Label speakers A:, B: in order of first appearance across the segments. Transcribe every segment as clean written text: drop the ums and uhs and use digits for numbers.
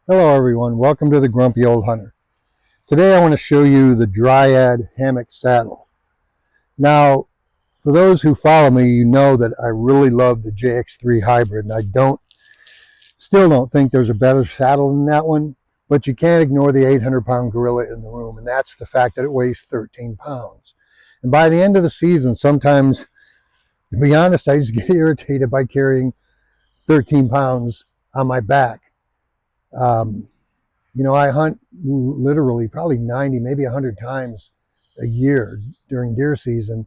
A: Hello everyone, welcome to the Grumpy Old Hunter. Today I want to show you the Dryad Hammock saddle. Now, for those who follow me, you know that I really love the JX3 hybrid, and I still don't think there's a better saddle than that one, but you can't ignore the 800-pound gorilla in the room, and that's the fact that it weighs 13 pounds. And by the end of the season, sometimes, to be honest, I just get irritated by carrying 13 pounds on my back. I hunt literally probably 90, maybe 100 times a year during deer season.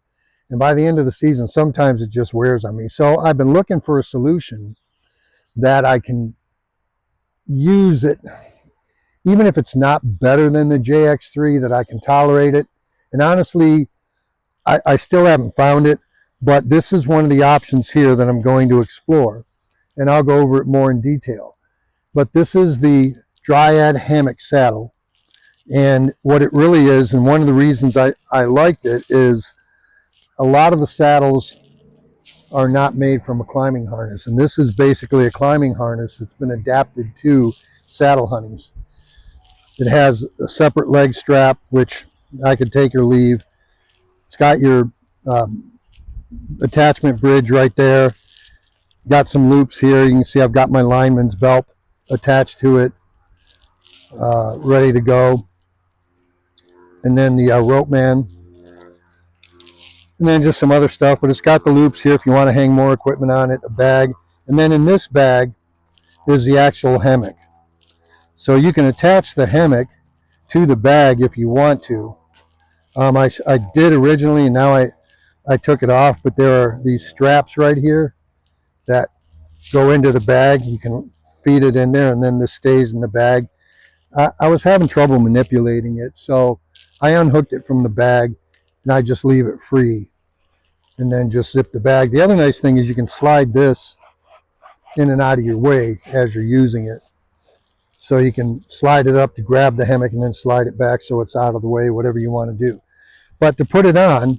A: And by the end of the season, sometimes it just wears on me. So I've been looking for a solution that I can use it, even if it's not better than the JX3, that I can tolerate it. And honestly, I still haven't found it, but this is one of the options here that I'm going to explore. And I'll go over it more in detail. But this is the Dryad Hammock saddle, and what it really is, and one of the reasons I liked it, is a lot of the saddles are not made from a climbing harness, and this is basically a climbing harness that's been adapted to saddle hunting. It has a separate leg strap, which I could take or leave. It's got your attachment bridge right there. Got some loops here. You can see I've got my lineman's belt attached to it, ready to go. And then the rope man, and then just some other stuff, but it's got the loops here if you want to hang more equipment on it, a bag. And then in this bag is the actual hammock. So you can attach the hammock to the bag if you want to. I did originally, and now I took it off, but there are these straps right here that go into the bag. You can feed it in there, and then this stays in the bag. I was having trouble manipulating it, so I unhooked it from the bag, and I just leave it free and then just zip the bag. The other nice thing is you can slide this in and out of your way as you're using it. So you can slide it up to grab the hammock and then slide it back so it's out of the way, whatever you want to do. But to put it on,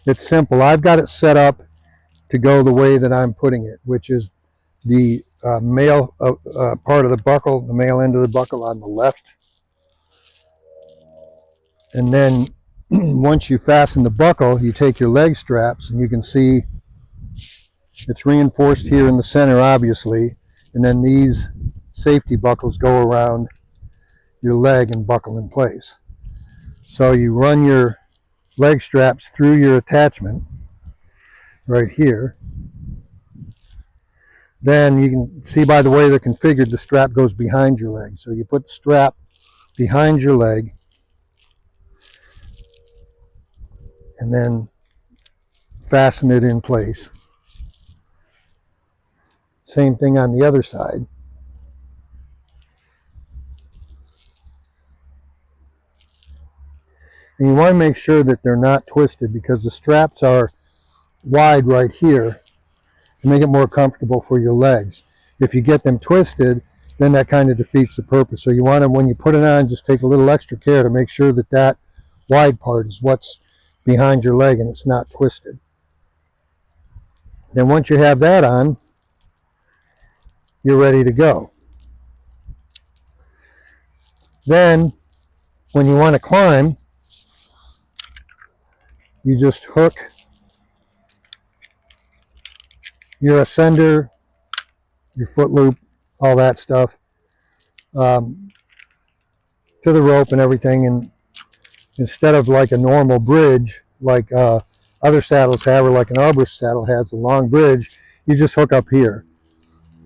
A: it's simple. I've got it set up to go the way that I'm putting it, which is the male part of the buckle, the male end of the buckle on the left. And then once you fasten the buckle, you take your leg straps, and you can see it's reinforced here in the center, obviously. And then these safety buckles go around your leg and buckle in place. So you run your leg straps through your attachment right here. Then you can see by the way they're configured, the strap goes behind your leg. So you put the strap behind your leg, and then fasten it in place. Same thing on the other side. And you want to make sure that they're not twisted, because the straps are wide right here to make it more comfortable for your legs. If you get them twisted, then that kind of defeats the purpose. So you want to, when you put it on, just take a little extra care to make sure that that wide part is what's behind your leg and it's not twisted. Then once you have that on, you're ready to go. Then when you want to climb, you just hook your ascender, your foot loop, all that stuff, to the rope and everything. And instead of like a normal bridge, like other saddles have, or like an arborist saddle has, the long bridge, you just hook up here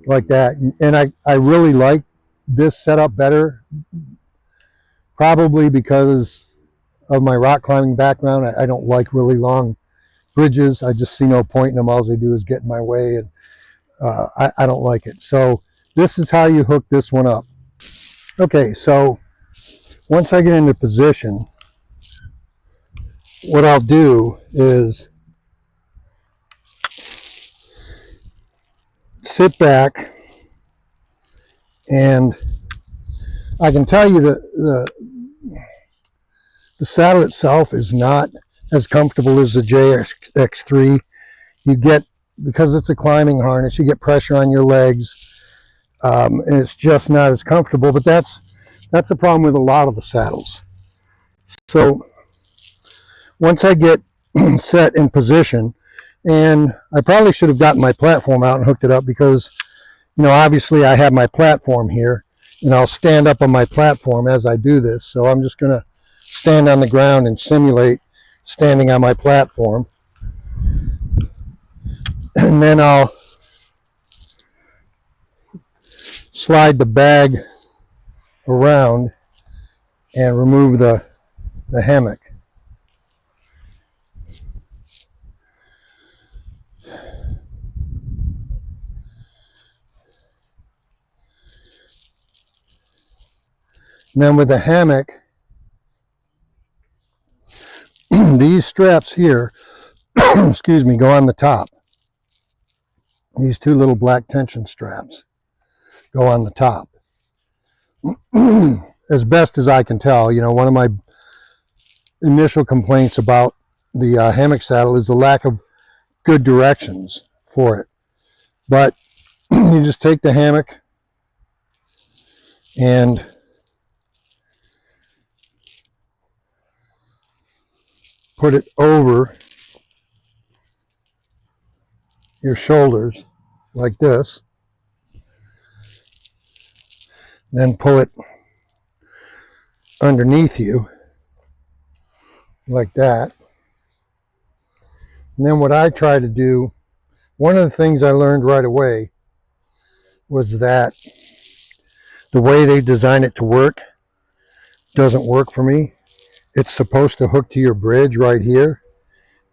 A: like that. And I really like this setup better, probably because of my rock climbing background. I don't like really long bridges. I just see no point in them. All they do is get in my way, and I don't like it. So this is how you hook this one up. Okay, so once I get into position, what I'll do is sit back, and I can tell you that the saddle itself is not as comfortable as the JX3. You get, because it's a climbing harness, you get pressure on your legs. and it's just not as comfortable. But that's a problem with a lot of the saddles. So once I get set in position, and I probably should have gotten my platform out and hooked it up, because obviously I have my platform here, and I'll stand up on my platform as I do this. So I'm just going to stand on the ground and simulate standing on my platform. And then I'll slide the bag around and remove the hammock. And then with the hammock, these straps here, excuse me, go on the top. These two little black tension straps go on the top. As best as I can tell, one of my initial complaints about the hammock saddle is the lack of good directions for it. But you just take the hammock and put it over your shoulders like this, then pull it underneath you like that. And then what I try to do, one of the things I learned right away was that the way they design it to work doesn't work for me. It's supposed to hook to your bridge right here,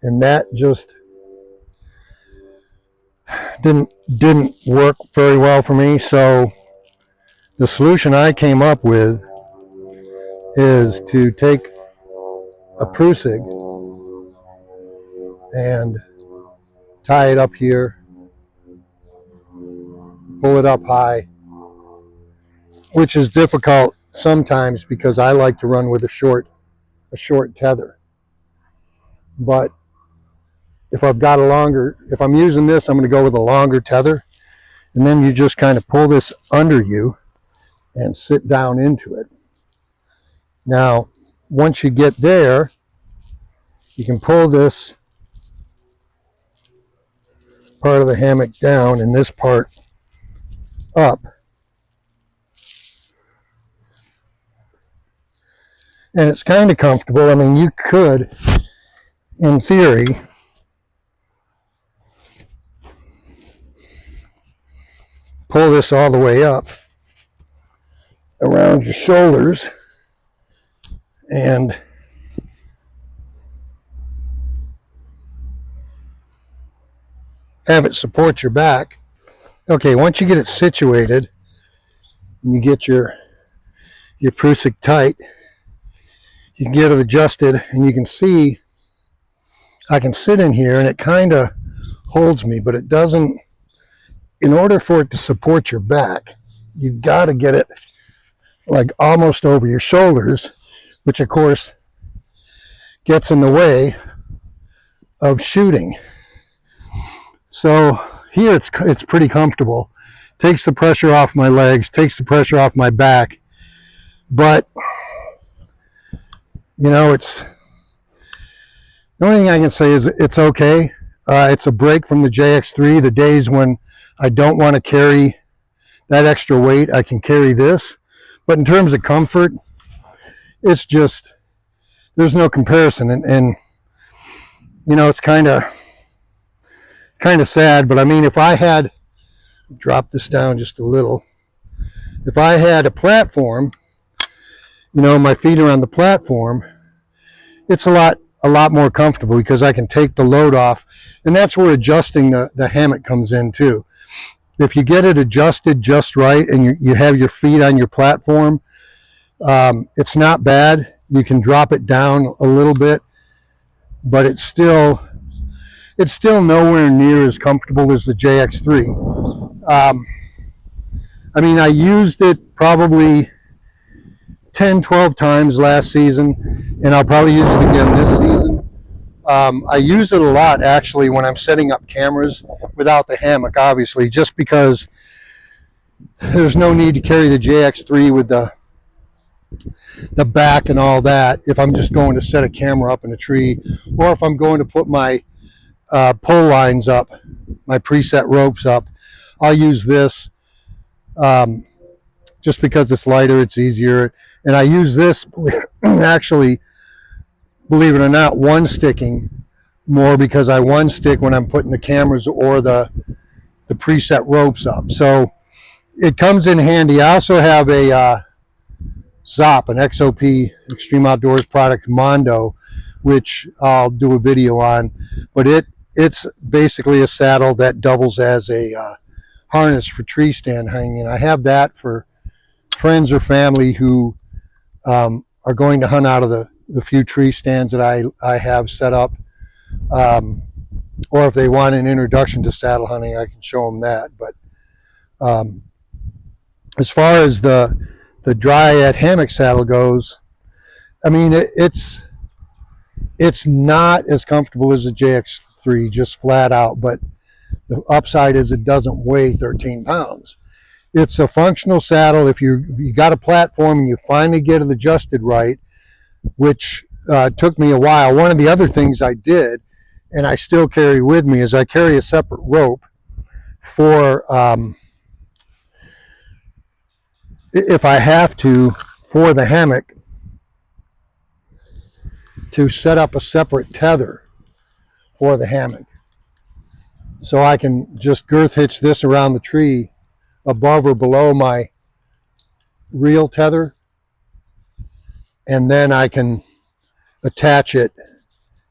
A: and that just didn't work very well for me. So the solution I came up with is to take a prusik and tie it up here, pull it up high, which is difficult sometimes because I like to run with a short tether. But if I'm using this, I'm going to go with a longer tether, and then you just kind of pull this under you and sit down into it. Now, once you get there, you can pull this part of the hammock down and this part up. And it's kind of comfortable. I mean, you could, in theory, pull this all the way up around your shoulders and have it support your back. Okay, once you get it situated and you get your prusik tight, you can get it adjusted, and you can see I can sit in here and it kind of holds me, but it doesn't. In order for it to support your back, you've got to get it like almost over your shoulders, which of course gets in the way of shooting. So here it's pretty comfortable. Takes the pressure off my legs, takes the pressure off my back, but it's, the only thing I can say is it's okay. It's a break from the JX3. The days when I don't want to carry that extra weight, I can carry this. But in terms of comfort, it's just, there's no comparison. And it's kind of sad. But I mean, if I had, drop this down just a little, if I had a platform, my feet are on the platform, it's a lot more comfortable because I can take the load off. And that's where adjusting the hammock comes in too. If you get it adjusted just right and you have your feet on your platform, it's not bad. You can drop it down a little bit, but it's still nowhere near as comfortable as the JX3. I mean, I used it probably 10, 12 times last season, and I'll probably use it again this season. I use it a lot actually when I'm setting up cameras without the hammock, obviously, just because there's no need to carry the JX3 with the back and all that if I'm just going to set a camera up in a tree, or if I'm going to put my pole lines up, my preset ropes up. I'll use this just because it's lighter, it's easier. And I use this actually, believe it or not, one sticking more, because I one stick when I'm putting the cameras or the preset ropes up. So it comes in handy. I also have a ZOP, an XOP, Extreme Outdoors product, Mondo, which I'll do a video on. But it's basically a saddle that doubles as a harness for tree stand hanging. I have that for friends or family who are going to hunt out of the few tree stands that I have set up. Or if they want an introduction to saddle hunting, I can show them that. But as far as the Dryad Hammock saddle goes, I mean, it's not as comfortable as a JX3, just flat out. But the upside is it doesn't weigh 13 pounds. It's a functional saddle. If you got a platform and you finally get it adjusted right, which took me a while. One of the other things I did, and I still carry with me, is I carry a separate rope for, if I have to, for the hammock, to set up a separate tether for the hammock. So I can just girth hitch this around the tree above or below my reel tether, and then I can attach it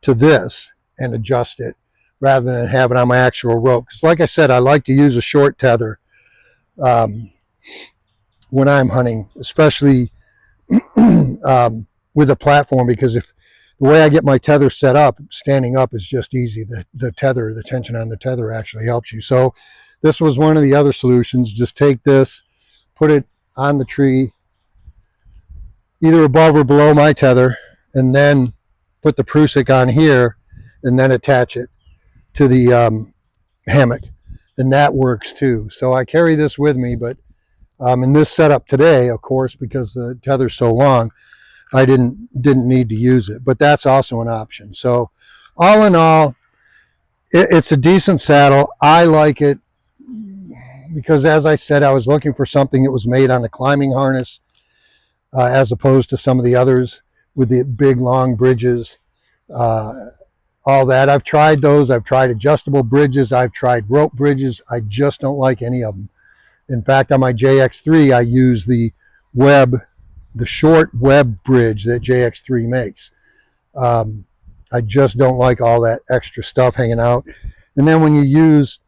A: to this and adjust it rather than have it on my actual rope. Because like I said, I like to use a short tether when I'm hunting, especially with a platform, because if the way I get my tether set up, standing up is just easy. The tether, the tension on the tether actually helps you. So this was one of the other solutions. Just take this, put it on the tree, either above or below my tether, and then put the prusik on here, and then attach it to the hammock, and that works too. So I carry this with me, but in this setup today, of course, because the tether's so long, I didn't need to use it, but that's also an option. So all in all, it's a decent saddle. I like it because, as I said, I was looking for something that was made on a climbing harness, as opposed to some of the others with the big long bridges, all that. I've tried those. I've tried adjustable bridges. I've tried rope bridges. I just don't like any of them. In fact, on my JX3, I use the short web bridge that JX3 makes. I just don't like all that extra stuff hanging out. And then when you use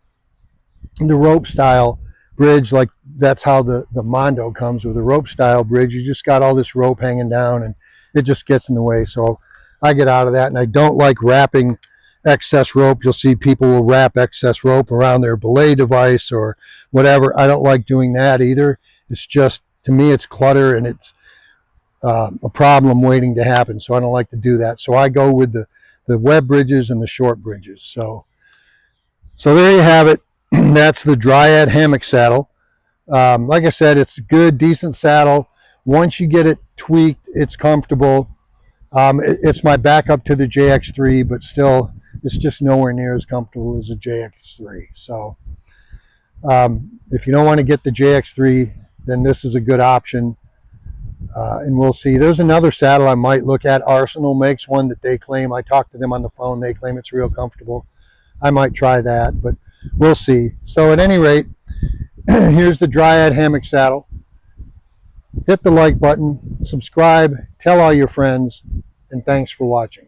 A: the rope style bridge, like that's how the Mondo comes with a rope style bridge, you just got all this rope hanging down and it just gets in the way. So I get out of that, and I don't like wrapping excess rope. You'll see people will wrap excess rope around their belay device or whatever. I don't like doing that either. It's just, to me, it's clutter, and it's a problem waiting to happen. So I don't like to do that. So I go with the web bridges and the short bridges. So there you have it. That's the Dryad Hammock saddle. Like I said, it's a good, decent saddle. Once you get it tweaked, it's comfortable. It's my backup to the JX3, but still, it's just nowhere near as comfortable as a JX3. So if you don't want to get the JX3, then this is a good option. And we'll see. There's another saddle I might look at. Arsenal makes one that they claim. I talked to them on the phone. They claim it's real comfortable. I might try that, but we'll see. So at any rate, here's the Dryad Hammock saddle. Hit the like button, subscribe, tell all your friends, and thanks for watching.